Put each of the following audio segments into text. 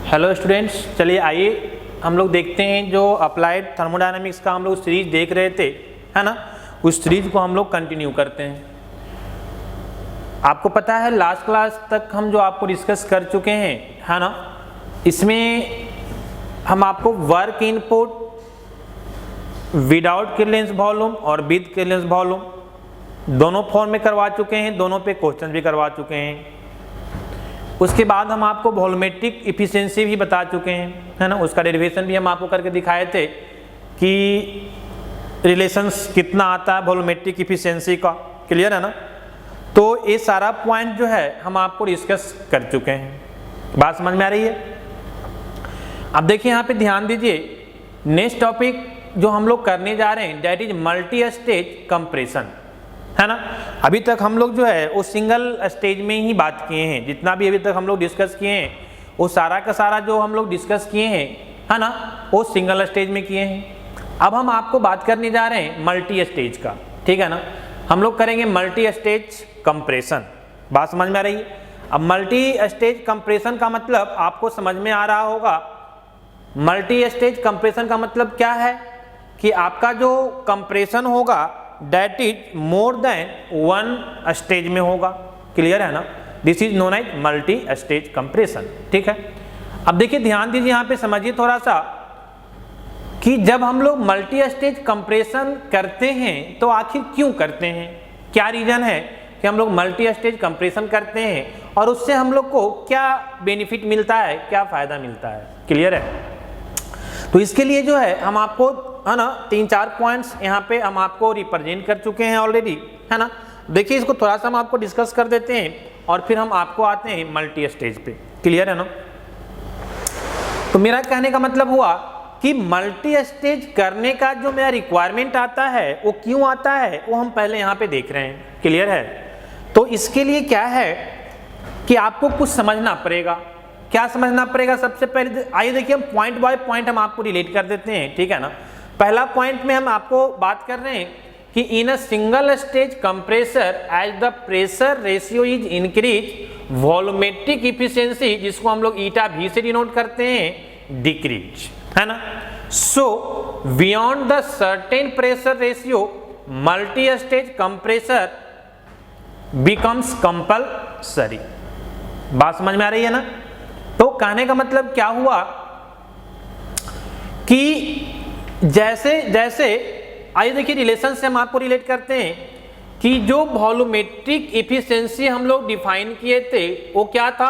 Hello students, चलिए आइए हम लोग देखते हैं जो अप्लाइड थर्मोडायनामिक्स का हम लोग सीरीज देख रहे थे, है ना। उस सीरीज को हम लोग कंटिन्यू करते हैं। आपको पता है लास्ट क्लास तक हम जो आपको डिस्कस कर चुके हैं, है ना। इसमें हम आपको work input without clearance volume और विद क्लियरेंस वॉल्यूम दोनों फॉर्म में करवा चुके हैं, दोनों पे क्वेश्चन भी करवा चुके हैं। उसके बाद हम आपको वॉल्यूमेट्रिक इफिशिएंसी भी बता चुके हैं, है ना। उसका डेरिवेशन भी हम आपको करके दिखाए थे कि रिलेशंस कितना आता है वॉल्यूमेट्रिक इफिशिएंसी का, क्लियर है ना। तो ये सारा पॉइंट जो है हम आपको डिस्कस कर चुके हैं। बात समझ में आ रही है। अब देखिए यहाँ पे ध्यान दीजिए, नेक्स्ट टॉपिक जो हम लोग करने जा रहे हैं that is multi stage compression, है ना। अभी तक हम लोग जो है वो सिंगल स्टेज में ही बात किए हैं। जितना भी अभी तक हम लोग डिस्कस किए हैं वो सारा का सारा जो हम लोग डिस्कस किए हैं, है ना, वो सिंगल स्टेज में किए हैं। अब हम आपको बात करने जा रहे हैं मल्टी स्टेज का, ठीक है ना। हम लोग करेंगे मल्टी स्टेज कंप्रेशन। बात समझ में आ रही है। अब मल्टी स्टेज कंप्रेशन का मतलब आपको समझ में आ रहा होगा। मल्टी स्टेज कंप्रेशन का मतलब क्या है कि आपका जो कंप्रेशन होगा that is more than one stage में होगा, क्लियर है ना। This is known as multi stage compression, ठीक है। अब देखिए ध्यान दीजिए, यहाँ पे समझिए थोड़ा सा कि जब हम लोग मल्टी स्टेज कंप्रेशन करते हैं तो आखिर क्यों करते हैं, क्या रीजन है कि हम लोग मल्टी स्टेज कंप्रेशन करते हैं और उससे हम लोग को क्या बेनिफिट मिलता है, क्या फायदा मिलता है, क्लियर है। तो इसके लिए जो है हम आपको, है ना, 3-4 पॉइंट्स यहाँ पे हम आपको रिप्रेजेंट कर चुके हैं ऑलरेडी, है ना। देखिए इसको थोड़ा सा हम आपको डिस्कस कर देते हैं और फिर हम आपको आते हैं मल्टी स्टेज पे, क्लियर है ना। तो मेरा कहने का मतलब हुआ कि मल्टी स्टेज करने का जो मेरा रिक्वायरमेंट आता है वो क्यों आता है वो हम पहले यहाँ पे देख रहे हैं, क्लियर है। तो इसके लिए क्या है कि आपको कुछ समझना पड़ेगा। क्या समझना पड़ेगा? सबसे पहले आइए देखिए हम पॉइंट बाय पॉइंट हम आपको रिलेट कर देते हैं, ठीक है ना। पहला पॉइंट में हम आपको बात कर रहे हैं कि in a single stage compressor as the pressure ratio is increase volumetric efficiency, जिसको हम लोग ईटा भी से डिनोट करते हैं, डिक्रीज, है ना। सो beyond the certain pressure ratio multi stage compressor becomes compulsory. बात समझ में आ रही है ना। तो कहने का मतलब क्या हुआ कि जैसे जैसे आइए देखिए रिलेशन से हम आपको रिलेट करते हैं कि जो वॉल्यूमेट्रिक इफिशिएंसी हम लोग डिफाइन किए थे वो क्या था।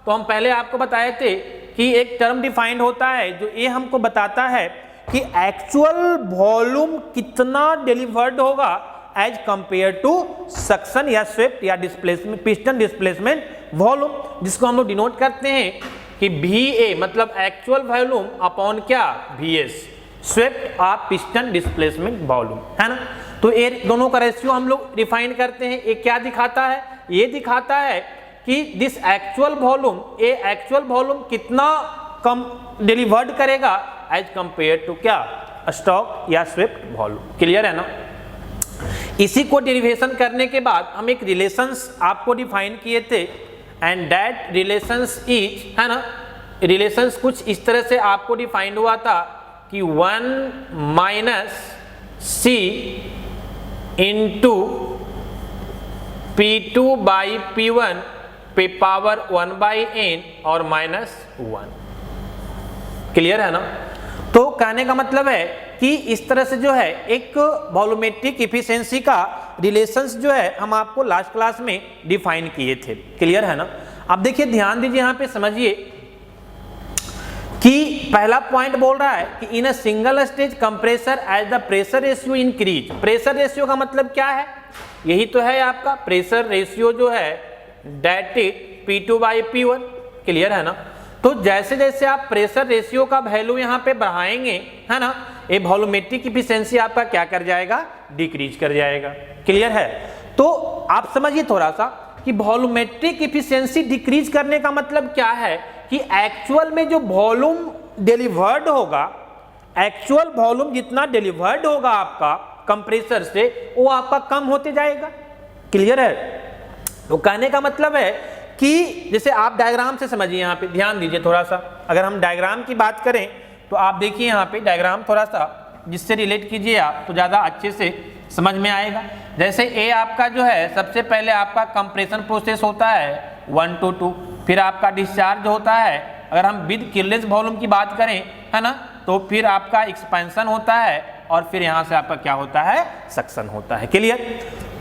तो हम पहले आपको बताए थे कि एक टर्म डिफाइंड होता है जो ये हमको बताता है कि एक्चुअल वॉल्यूम कितना डिलीवर्ड होगा एज कंपेयर टू सक्शन या स्वेप्ट या डिस्प्लेसमेंट, पिस्टन डिस्प्लेसमेंट वॉल्यूम, जिसको हम लोग डिनोट करते हैं कि VA मतलब एक्चुअल वॉल्यूम अपॉन क्या, VS swept of piston displacement volume, है ना। तो ये दोनों का रेशियो हम लोग डिफाइन करते हैं। ये क्या दिखाता है? ये दिखाता है कि दिस एक्चुअल वॉल्यूम, ये एक्चुअल वॉल्यूम कितना कम डिलीवर्ड करेगा एज कंपेयर टू क्या, स्टॉक या स्वेप्ट वॉल्यूम, क्लियर है ना। इसी को डेरिवेशन करने के बाद हम एक रिलेशंस आपको डिफाइन किए थे एंड दैट रिलेशंस इज, है ना, रिलेशंस कुछ इस तरह से आपको डिफाइंड हुआ था कि 1 - C into P2 by P1 पे पावर 1/n और -1, क्लियर है ना। तो कहने का मतलब है कि इस तरह से जो है एक वॉल्यूमेट्रिक इफिशिएंसी का रिलेशंस जो है हम आपको लास्ट क्लास में डिफाइन किए थे, क्लियर है ना। अब देखिए ध्यान दीजिए, यहाँ पे समझिए कि पहला पॉइंट बोल रहा है कि in a single stage compressor as the pressure ratio increase. Pressure ratio का मतलब क्या है? यही तो है आपका प्रेशर रेशियो जो है that is P2 by P1, clear है ना। तो जैसे जैसे आप प्रेशर रेशियो का वैल्यू यहाँ पे बढ़ाएंगे, है ना, ये वॉल्यूमेट्रिक इफिशिएंसी आपका क्या कर जाएगा, डिक्रीज कर जाएगा, क्लियर है। तो आप समझिए थोड़ा सा कि वॉल्यूमेट्रिक इफिशिएंसी डिक्रीज करने का मतलब क्या है कि एक्चुअल में जो वॉल्यूम डिलीवर्ड होगा, एक्चुअल वॉल्यूम जितना डिलीवर्ड होगा आपका कंप्रेसर से वो आपका कम होते जाएगा, क्लियर है। तो कहने का मतलब है कि जैसे आप डायग्राम से समझिए, यहाँ पे ध्यान दीजिए थोड़ा सा, अगर हम डायग्राम की बात करें तो आप देखिए यहाँ पे डायग्राम थोड़ा सा जिससे रिलेट कीजिए आप तो ज़्यादा अच्छे से समझ में आएगा। जैसे ए आपका जो है सबसे पहले आपका कंप्रेशन प्रोसेस होता है 1 to 2, फिर आपका डिस्चार्ज होता है। अगर हम विद किरलेस वॉल्यूम की बात करें है ना, तो फिर आपका एक्सपेंशन होता है और फिर यहाँ से आपका क्या होता है, सक्शन होता है। क्लियर?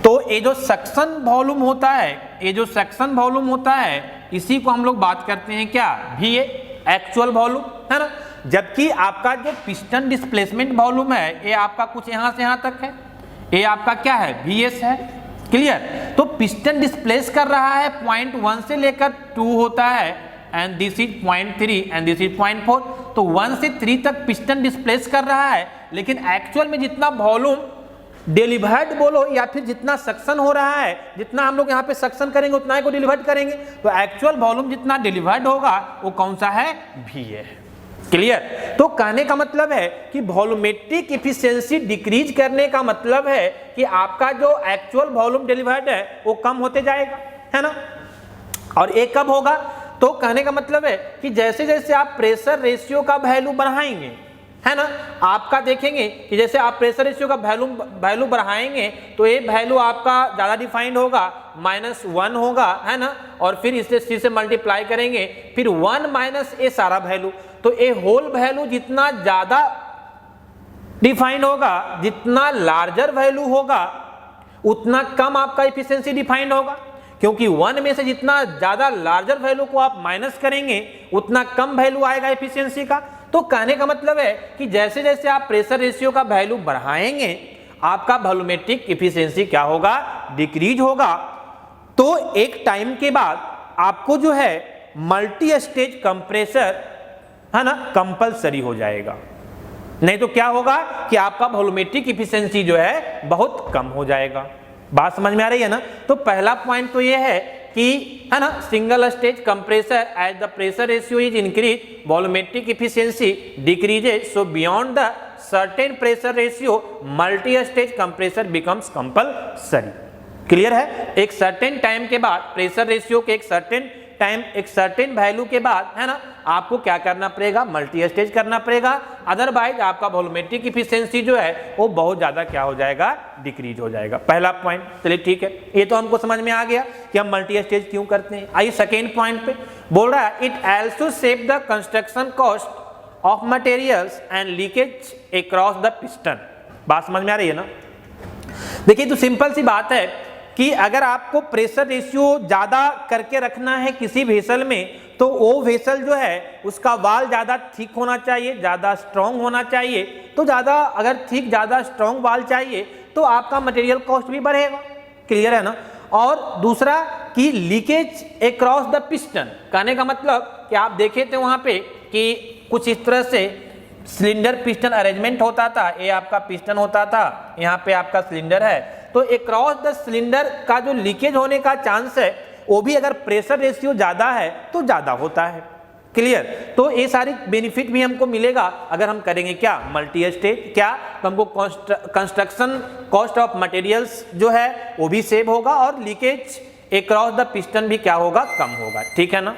तो ये जो सक्शन वॉल्यूम होता है, ये जो सक्शन वॉल्यूम होता है, इसी को हम लोग बात करते हैं क्या, VA, एक्चुअल वॉल्यूम, है ना। जबकि आपका जो पिस्टन डिस्प्लेसमेंट वॉल्यूम है ये आपका कुछ यहाँ से यहाँ तक है, ये आपका क्या है, VS है। क्लियर? तो पिस्टन डिस्प्लेस कर रहा है 0.1 से लेकर 2 होता है and this is 0.3 and this is 0.4। तो 1 से 3 तक पिस्टन डिस्प्लेस कर रहा है, लेकिन एक्चुअल में जितना वॉल्यूम डिलीवर्ड बोलो या फिर जितना सक्शन हो रहा है, जितना हम लोग यहाँ पे सक्शन करेंगे उतना ही को डिलीवर्ड करेंगे, तो एक्चुअल वॉल्यूम जितना डिलीवर्ड होगा वो कौन सा है, VA है। क्लियर? तो कहने का मतलब है कि वॉल्यूमेट्रिक एफिशिएंसी डिक्रीज करने का मतलब है कि आपका जो एक्चुअल वॉल्यूम डिलीवर्ड है वो कम होते जाएगा, है ना। और ये कब होगा, तो कहने का मतलब है कि जैसे जैसे आप प्रेशर रेशियो का वैल्यू बढ़ाएंगे, है ना, आपका देखेंगे कि जैसे आप प्रेशर रेशियो का वैल्यू बढ़ाएंगे तो ये वैल्यू आपका ज़्यादा डिफाइंड होगा, -1 होगा, है ना, और फिर इसे से मल्टीप्लाई करेंगे, फिर 1 माइनस ये सारा वैल्यू। तो ये होल वैल्यू जितना ज़्यादा डिफाइंड होगा, जितना लार्जर वैल्यू होगा, उतना कम आपका एफिशिएंसी डिफाइंड होगा, क्योंकि 1 में से जितना ज़्यादा लार्जर वैल्यू को आप माइनस करेंगे उतना कम वैल्यू आएगा एफिशिएंसी का। तो कहने का मतलब है कि जैसे जैसे आप प्रेशर रेशियो का वैल्यू बढ़ाएंगे आपका वॉल्यूमेट्रिक एफिशिएंसी क्या होगा, डिक्रीज होगा। तो एक टाइम के बाद आपको जो है मल्टी स्टेज कंप्रेसर, है ना, कंपलसरी हो जाएगा, नहीं तो क्या होगा कि आपका वॉल्यूमेट्रिक एफिशिएंसी जो है बहुत कम हो जाएगा। बात समझ में आ रही है ना। तो पहला पॉइंट तो ये है कि, है ना, single stage compressor as the pressure ratio is increase volumetric efficiency decreases, so beyond the certain pressure ratio multi stage compressor becomes compulsory. Clear है? एक सर्टेन टाइम के बाद प्रेशर रेशियो के एक सर्टेन वैल्यू के बाद, है ना, आपको क्या करना पड़ेगा, मल्टी स्टेज करना पड़ेगा, अदरवाइज आपका वॉल्यूमेट्रिक एफिशिएंसी जो है वो बहुत ज्यादा क्या हो जाएगा, डिक्रीज हो जाएगा। पहला पॉइंट, चलिए ठीक है, ये तो हमको समझ में आ गया कि हम मल्टी स्टेज क्यों करते हैं। आइए सेकेंड पॉइंट पे बोल रहा है, it also save the construction cost of materials and leakage across the piston. बात समझ में आ रही है ना। देखिए तो सिंपल सी बात है कि अगर आपको प्रेशर रेशियो ज़्यादा करके रखना है किसी वेसल में, तो वो वेसल जो है उसका वाल ज़्यादा थिक होना चाहिए, ज़्यादा स्ट्रॉन्ग होना चाहिए। तो ज़्यादा अगर थिक ज़्यादा स्ट्रॉन्ग वाल चाहिए तो आपका मटेरियल कॉस्ट भी बढ़ेगा। क्लियर है ना। और दूसरा कि लीकेज अक्रॉस द पिस्टन, कहने का मतलब कि आप देखे थे वहाँ पे कि कुछ इस तरह से सिलेंडर पिस्टन अरेंजमेंट होता था, ये आपका पिस्टन होता था, यहाँ पे आपका सिलेंडर है, तो अक्रॉस द सिलेंडर का जो लीकेज होने का चांस है वो भी अगर प्रेशर रेशियो ज़्यादा है तो ज़्यादा होता है। क्लियर? तो ये सारी बेनिफिट भी हमको मिलेगा अगर हम करेंगे क्या, मल्टी स्टेज। क्या? तो हमको कंस्ट्रक्शन कॉस्ट ऑफ मटेरियल्स जो है वो भी सेव होगा और लीकेज अक्रॉस द पिस्टन भी क्या होगा, कम होगा। ठीक है ना।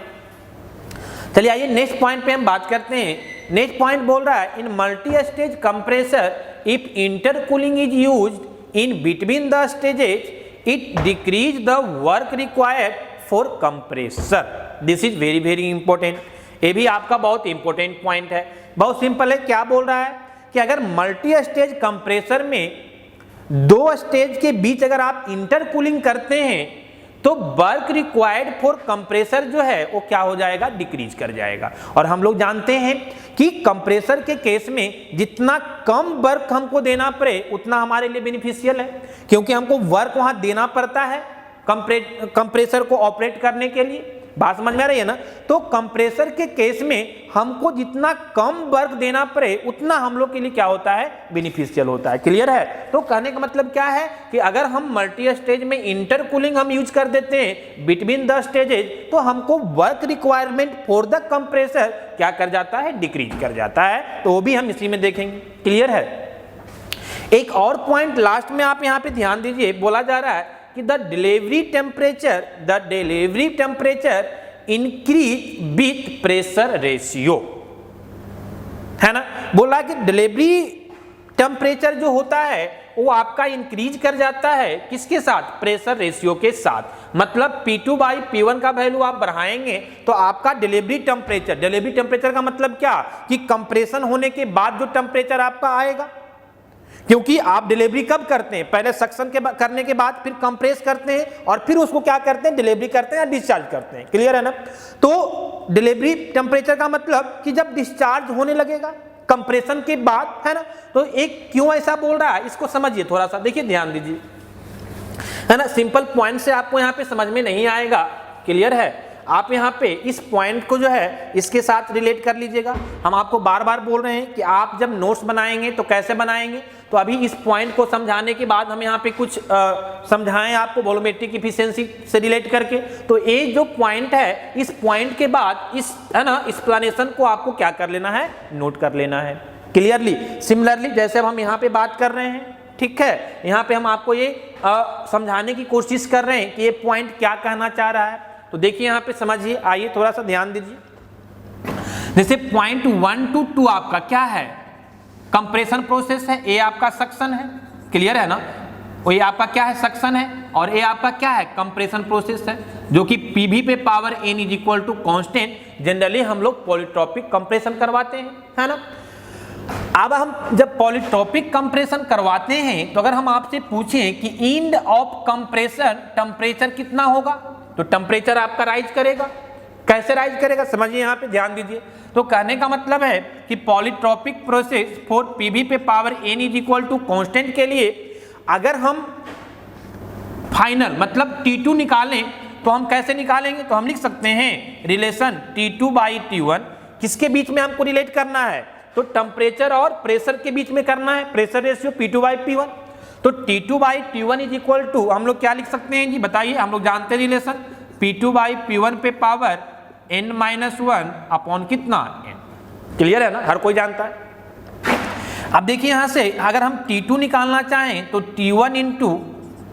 चलिए आइए नेक्स्ट पॉइंट पे हम बात करते हैं। नेक्स्ट पॉइंट बोल रहा है, in multi stage compressor if intercooling is used in between the stages it decrease the work required for compressor. This is very very important। ये भी आपका बहुत इंपॉर्टेंट पॉइंट है। बहुत सिंपल है, क्या बोल रहा है कि अगर मल्टी स्टेज कंप्रेसर में 2 स्टेज के बीच अगर आप इंटरकूलिंग करते हैं तो वर्क रिक्वायर्ड फॉर कंप्रेसर जो है वो क्या हो जाएगा, डिक्रीज कर जाएगा। और हम लोग जानते हैं कि कंप्रेसर के केस में जितना कम वर्क हमको देना पड़े उतना हमारे लिए बेनिफिशियल है, क्योंकि हमको वर्क वहां देना पड़ता है कंप्रेसर को ऑपरेट करने के लिए। बात समझ में आ रही है ना। तो कंप्रेसर के केस में हमको जितना कम वर्क देना पड़े उतना हम लोग के लिए क्या होता है, बेनिफिशियल होता है। क्लियर है। तो कहने का मतलब क्या है कि अगर हम मल्टी स्टेज में इंटरकूलिंग हम यूज कर देते हैं बिटवीन द स्टेजेज, तो हमको work requirement for the compressor क्या कर जाता है, डिक्रीज कर जाता है। तो वो भी हम इसी में देखेंगे। क्लियर है। एक और पॉइंट लास्ट में आप यहाँ पे ध्यान दीजिए, बोला जा रहा है कि the delivery temperature increase with pressure ratio, है ना। बोला कि डिलीवरी टेम्परेचर जो होता है वो आपका इंक्रीज कर जाता है किसके साथ, प्रेशर रेशियो के साथ। मतलब P2/P1 का वैल्यू आप बढ़ाएंगे तो आपका डिलीवरी टेम्परेचर का मतलब क्या, कि कंप्रेशन होने के बाद जो टेम्परेचर आपका आएगा, क्योंकि आप डिलीवरी कब करते हैं, पहले सक्शन करने के बाद फिर कंप्रेस करते हैं और फिर उसको क्या करते हैं, डिलीवरी करते हैं या डिस्चार्ज करते हैं। क्लियर है ना। तो डिलीवरी टेम्परेचर का मतलब कि जब डिस्चार्ज होने लगेगा कंप्रेशन के बाद, है ना। तो एक क्यों ऐसा बोल रहा है इसको समझिए थोड़ा सा, देखिए ध्यान दीजिए, है ना। सिंपल पॉइंट से आपको यहाँ पे समझ में नहीं आएगा। क्लियर है। आप यहाँ पे इस पॉइंट को जो है इसके साथ रिलेट कर लीजिएगा। हम आपको बार बार बोल रहे हैं कि आप जब नोट्स बनाएंगे तो कैसे बनाएंगे, तो अभी इस पॉइंट को समझाने के बाद हम यहाँ पे कुछ समझाएं आपको वॉल्यूमेट्रिक एफिशिएंसी से रिलेट करके। तो ये जो पॉइंट है, इस पॉइंट के बाद इस, है ना, एक्सप्लेनेशन को आपको क्या कर लेना है, नोट कर लेना है क्लियरली। सिमिलरली जैसे अब हम यहाँ पे बात कर रहे हैं, ठीक है, यहाँ पे हम आपको ये समझाने की कोशिश कर रहे हैं कि ये पॉइंट क्या कहना चाह रहा है। तो देखिए यहाँ पे समझिए, आइए थोड़ा सा ध्यान दीजिए। जैसे पॉइंट 1 to 2 आपका क्या है, कंप्रेशन प्रोसेस है, ए आपका सक्शन है। क्लियर है ना। ये आपका क्या है, सक्शन है, और ये आपका क्या है, कंप्रेशन प्रोसेस है, जो कि पीवी पे power n is equal to constant. Generally हम लोग पॉलीट्रॉपिक कंप्रेशन करवाते हैं, है ना। अब हम जब पॉलीट्रॉपिक कंप्रेशन करवाते हैं तो अगर हम आपसे पूछें कि एंड ऑफ कंप्रेशन टेम्परेचर कितना होगा, तो टेम्परेचर आपका राइज करेगा। कैसे राइज करेगा, समझिए यहाँ पे ध्यान दीजिए। तो कहने का मतलब है कि पॉलीट्रॉपिक प्रोसेस फॉर पीवी पे power n is equal to constant के लिए अगर हम फाइनल मतलब T2 निकालें तो हम कैसे निकालेंगे, तो हम लिख सकते हैं रिलेशन T2/T1 किसके बीच में हमको रिलेट करना है, तो टेम्परेचर और प्रेशर के बीच में करना है, प्रेशर रेशियो P2/P1। तो T2/T1 इज इक्वल टू हम लोग क्या लिख सकते हैं जी, बताइए। हम लोग जानते हैं रिलेशन P2/P1 पे पावर n-1 अपॉन कितना, n। क्लियर है ना, हर कोई जानता है। अब देखिए यहां से अगर हम T2 निकालना चाहें तो T1 इंटू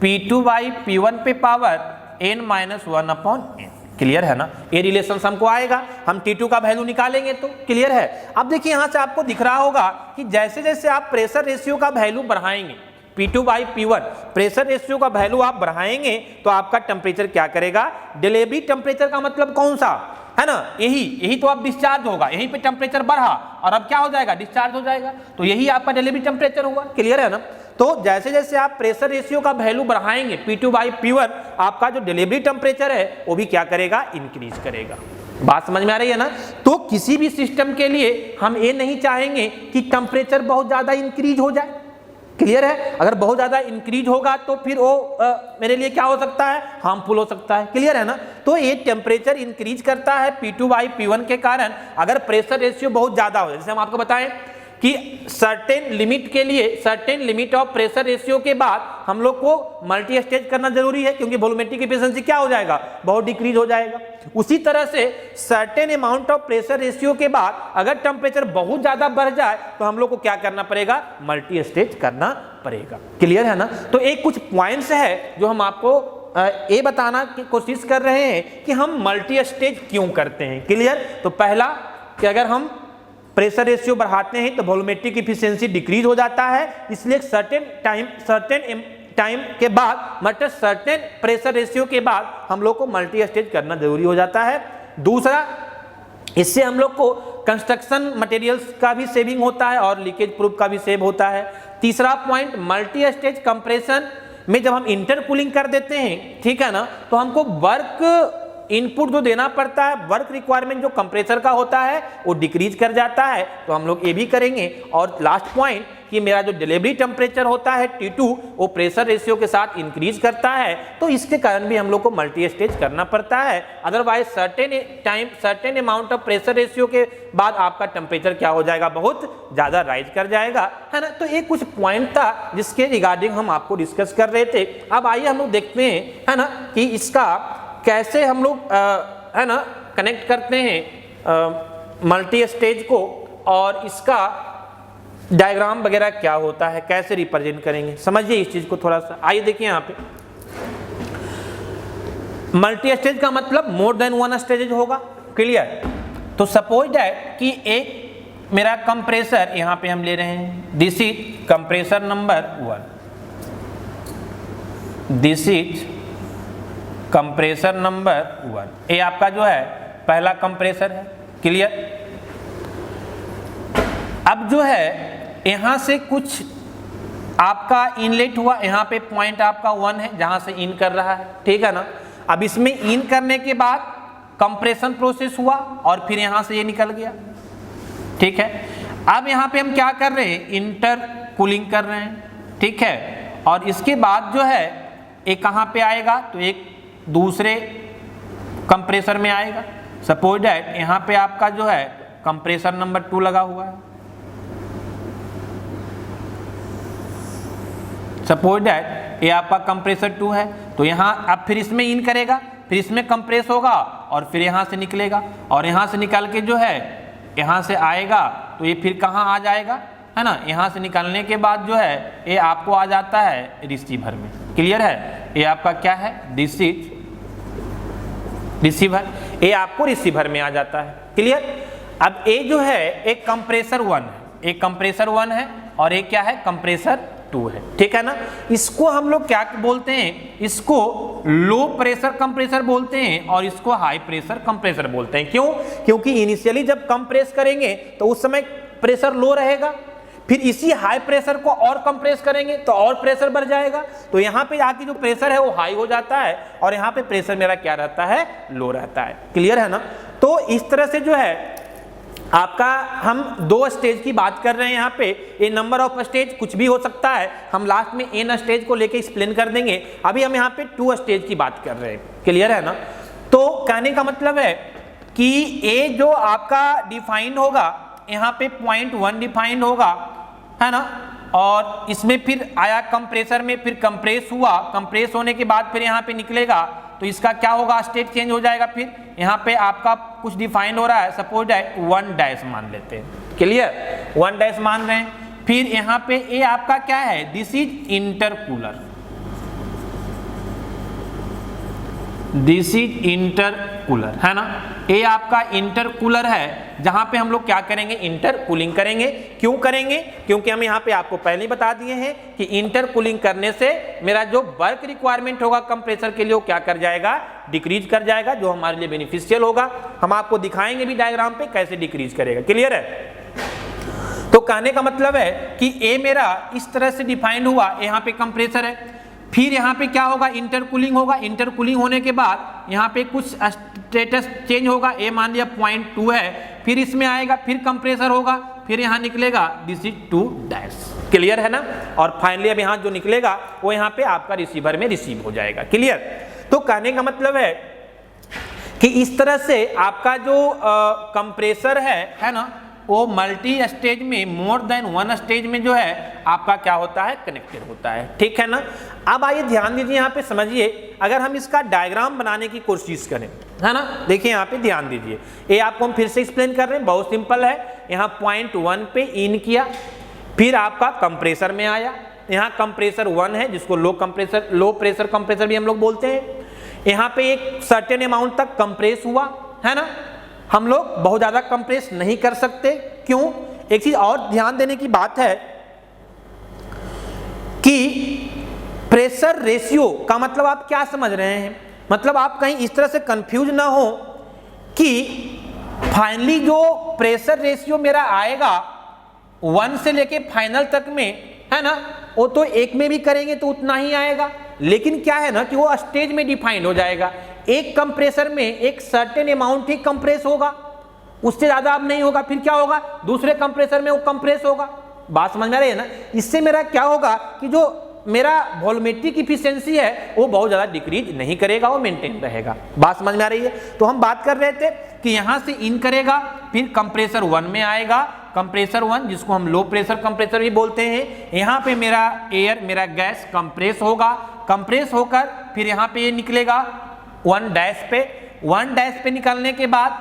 P2/P1 पे power n-1 upon n। Clear है ना, ये रिलेशन हमको आएगा, हम T2 का वैल्यू निकालेंगे तो। क्लियर है। अब देखिए यहां से आपको दिख रहा होगा कि जैसे जैसे आप प्रेशर रेशियो का वैल्यू बढ़ाएंगे, P2/P1 प्रेशर रेशियो का वैल्यू आप बढ़ाएंगे तो आपका टेम्परेचर क्या करेगा, डिलीवरी टेम्परेचर का मतलब कौन सा है ना, यही तो अब डिस्चार्ज होगा, यहीं पे टेम्परेचर बढ़ा और अब क्या हो जाएगा, डिस्चार्ज हो जाएगा, तो यही आपका डिलीवरी टेम्परेचर होगा। क्लियर है ना। तो जैसे जैसे आप प्रेशर रेशियो का वैल्यू बढ़ाएंगे P2/P1 आपका जो डिलीवरी टेम्परेचर है वो भी क्या करेगा, इंक्रीज करेगा। बात समझ में आ रही है ना। तो किसी भी सिस्टम के लिए हम ये नहीं चाहेंगे कि टेम्परेचर बहुत ज्यादा इंक्रीज हो जाए। क्लियर है। अगर बहुत ज्यादा इंक्रीज होगा तो फिर वो मेरे लिए क्या हो सकता है, हार्मफुल हो सकता है। क्लियर है ना। तो ये टेम्परेचर इंक्रीज करता है P2/P1 के कारण अगर प्रेशर रेशियो बहुत ज्यादा हो। जैसे हम आपको बताएं कि सर्टेन लिमिट के लिए, certain limit of pressure ratio के बाद हम लोग को मल्टी स्टेज करना जरूरी है, क्योंकि वॉल्यूमेट्रिक एफिशिएंसी क्या हो जाएगा, बहुत डिक्रीज हो जाएगा। उसी तरह से certain amount of pressure ratio के बाद अगर टेम्परेचर बहुत ज्यादा बढ़ जाए तो हम लोग को क्या करना पड़ेगा, मल्टी स्टेज करना पड़ेगा। क्लियर है ना। तो एक कुछ पॉइंट्स है जो हम आपको ये बताना की कोशिश कर रहे हैं कि हम मल्टी स्टेज क्यों करते हैं। क्लियर। तो पहला कि अगर हम प्रेशर रेशियो बढ़ाते हैं तो वॉल्यूमेट्रिक एफिशिएंसी डिक्रीज हो जाता है, इसलिए सर्टेन टाइम के बाद मतलब सर्टेन प्रेशर रेशियो के बाद हम लोग को मल्टी स्टेज करना जरूरी हो जाता है। दूसरा, इससे हम लोग को कंस्ट्रक्शन मटेरियल्स का भी सेविंग होता है और लीकेज प्रूफ का भी सेव होता है। तीसरा पॉइंट, मल्टी स्टेज कंप्रेशन में जब हम इंटरकूलिंग कर देते हैं, ठीक है ना, तो हमको वर्क इनपुट जो देना पड़ता है, वर्क रिक्वायरमेंट जो कंप्रेसर का होता है वो डिक्रीज कर जाता है, तो हम लोग ये भी करेंगे। और लास्ट पॉइंट कि मेरा जो डिलीवरी टेम्परेचर होता है T2 वो प्रेशर रेशियो के साथ इंक्रीज करता है, तो इसके कारण भी हम लोग को मल्टी स्टेज करना पड़ता है। Otherwise certain amount of pressure ratio के बाद आपका टेम्परेचर क्या हो जाएगा, बहुत ज्यादा राइज कर जाएगा, है ना। तो ये कुछ पॉइंट था जिसके रिगार्डिंग हम आपको डिस्कस कर रहे थे। अब आइए हम लोग देखते हैं, है ना, कि इसका कैसे हम लोग है ना कनेक्ट करते हैं मल्टी स्टेज को, और इसका डायग्राम वगैरह क्या होता है, कैसे रिप्रेजेंट करेंगे, समझिए इस चीज को थोड़ा सा। आइए देखिए यहाँ पे मल्टी स्टेज का मतलब मोर देन वन स्टेज होगा, क्लियर। तो सपोज दैट कि एक मेरा कंप्रेसर यहां पे हम ले रहे हैं, this is compressor number 1, this is compressor number 1, ये आपका जो है पहला कंप्रेसर है, क्लियर। अब जो है यहां से कुछ आपका इनलेट हुआ, यहां पे पॉइंट आपका 1 है जहां से इन कर रहा है, ठीक है ना। अब इसमें इन करने के बाद कंप्रेशन प्रोसेस हुआ और फिर यहां से ये निकल गया, ठीक है। अब यहां पे हम क्या कर रहे हैं, इंटर कूलिंग कर रहे हैं, ठीक है। और इसके बाद जो है एक कहां पे आएगा, तो एक दूसरे कंप्रेसर में आएगा। सपोज दैट यहां पे आपका जो है कंप्रेसर नंबर 2 लगा हुआ है, सपोज दैट ये आपका कंप्रेसर 2 है। तो यहाँ अब फिर इसमें इन करेगा, फिर इसमें कंप्रेस होगा और फिर यहाँ से निकलेगा, और यहाँ से निकल के जो है यहाँ से आएगा, तो ये फिर कहाँ आ जाएगा, है ना। यहाँ से निकलने के बाद जो है ये आपको आ जाता है रिसीवर में, क्लियर है। ये आपका क्या है, दिस इज रिसीवर, ये आपको रिसीवर में आ जाता है, क्लियर। अब ये जो है एक कंप्रेसर 1 है, एक कंप्रेसर 1 है और एक क्या है, कंप्रेसर 2 है, ठीक है ना। इसको हम लोग क्या बोलते हैं, इसको लो प्रेशर कंप्रेसर बोलते हैं और इसको हाई प्रेशर कंप्रेसर बोलते हैं। क्यों, क्योंकि इनिशियली जब कंप्रेस करेंगे तो उस समय प्रेशर लो रहेगा, फिर इसी हाई प्रेशर को और कंप्रेस करेंगे तो और प्रेशर बढ़ जाएगा, तो यहाँ पे आके जो प्रेशर है वो हाई हो जाता है और यहाँ पे प्रेशर मेरा क्या रहता है, लो रहता है, क्लियर है ना। तो इस तरह से जो है आपका हम 2 स्टेज की बात कर रहे हैं यहाँ पे। ये नंबर ऑफ स्टेज कुछ भी हो सकता है, हम लास्ट में n स्टेज को लेके एक्सप्लेन कर देंगे। अभी हम यहाँ पे 2 स्टेज की बात कर रहे हैं, क्लियर है ना। तो कहने का मतलब है कि ये जो आपका डिफाइंड होगा, यहाँ पे पॉइंट 1 डिफाइंड होगा, है ना। और इसमें फिर आया कंप्रेसर में, फिर कंप्रेस हुआ, कंप्रेस होने के बाद फिर यहाँ पे निकलेगा, तो इसका क्या होगा, स्टेट चेंज हो जाएगा। फिर यहाँ पे आपका कुछ डिफाइंड हो रहा है, सपोज दैट 1 डैश मान लेते हैं, क्लियर, 1 डैश मान रहे हैं। फिर यहाँ पे ये आपका क्या है, this is intercooler, this is intercooler, है ना। ये आपका इंटरकूलर है जहां पे हम लोग क्या करेंगे, इंटरकूलिंग करेंगे। क्यों करेंगे, क्योंकि हम यहाँ पे आपको पहले ही बता दिए हैं कि इंटरकूलिंग करने से मेरा जो वर्क रिक्वायरमेंट होगा कंप्रेसर के लिए वो क्या कर जाएगा, डिक्रीज कर जाएगा, जो हमारे लिए बेनिफिशियल होगा। हम आपको दिखाएंगे भी डायग्राम पे कैसे डिक्रीज करेगा, क्लियर है। तो कहने का मतलब है कि ए मेरा इस तरह से डिफाइंड हुआ, यहाँ पे कंप्रेसर है, फिर यहाँ पे क्या होगा, इंटरकूलिंग होगा। इंटरकूलिंग होने के बाद यहाँ पे कुछ स्टेटस चेंज होगा, ए मान लिया पॉइंट 2 है, फिर इसमें आएगा, फिर कंप्रेसर होगा, फिर यहाँ निकलेगा दिस इज 2 डैश, क्लियर है ना। और फाइनली अब यहाँ जो निकलेगा वो यहाँ पे आपका रिसीवर में रिसीव हो जाएगा, क्लियर। तो कहने का मतलब है कि इस तरह से आपका जो कंप्रेसर है ना, वो मल्टी स्टेज में, मोर देन 1 स्टेज में जो है आपका क्या होता है, कनेक्टेड होता है, ठीक है ना। अब आइए ध्यान दीजिए, यहाँ पे समझिए, अगर हम इसका डायग्राम बनाने की कोशिश करें, है ना, देखिए यहाँ पे ध्यान दीजिए, ये आपको हम फिर से एक्सप्लेन कर रहे हैं, बहुत सिंपल है। यहाँ पॉइंट 1 पे इन किया, फिर आपका कंप्रेसर में आया, यहाँ कंप्रेसर 1 है जिसको लो प्रेशर कंप्रेसर भी हम लोग बोलते हैं। यहाँ पे एक सर्टेन अमाउंट तक कंप्रेस हुआ, है ना। हम लोग बहुत ज्यादा कंप्रेस नहीं कर सकते, क्यों, एक चीज और ध्यान देने की बात है कि प्रेशर रेशियो का मतलब आप क्या समझ रहे हैं, मतलब आप कहीं इस तरह से कंफ्यूज ना हो कि फाइनली जो प्रेशर रेशियो मेरा आएगा 1 से लेके फाइनल तक में, है ना, वो तो एक में भी करेंगे तो उतना ही आएगा, लेकिन क्या है ना कि वो स्टेज में डिफाइंड हो जाएगा। एक कंप्रेसर में एक सर्टेन अमाउंट ही कंप्रेस होगा, उससे ज्यादा अब नहीं होगा, फिर क्या होगा, दूसरे कंप्रेसर में वो कंप्रेस होगा। बात समझ में आ रही है ना। इससे मेरा क्या होगा कि जो मेरा वॉल्यूमेट्रिक इफिशिएंसी है वो बहुत ज्यादा डिक्रीज नहीं करेगा, वो मेंटेन रहेगा। बात समझ में आ रही है। तो हम बात कर रहे थे कि यहां से इन करेगा, फिर कंप्रेसर 1 में आएगा, कंप्रेसर 1 जिसको हम लो प्रेशर कंप्रेसर भी बोलते हैं। यहाँ पे मेरा एयर, मेरा गैस कंप्रेस होगा, कंप्रेस होकर फिर यहाँ पे ये निकलेगा 1 डैश पे, 1 डैश पे निकलने के बाद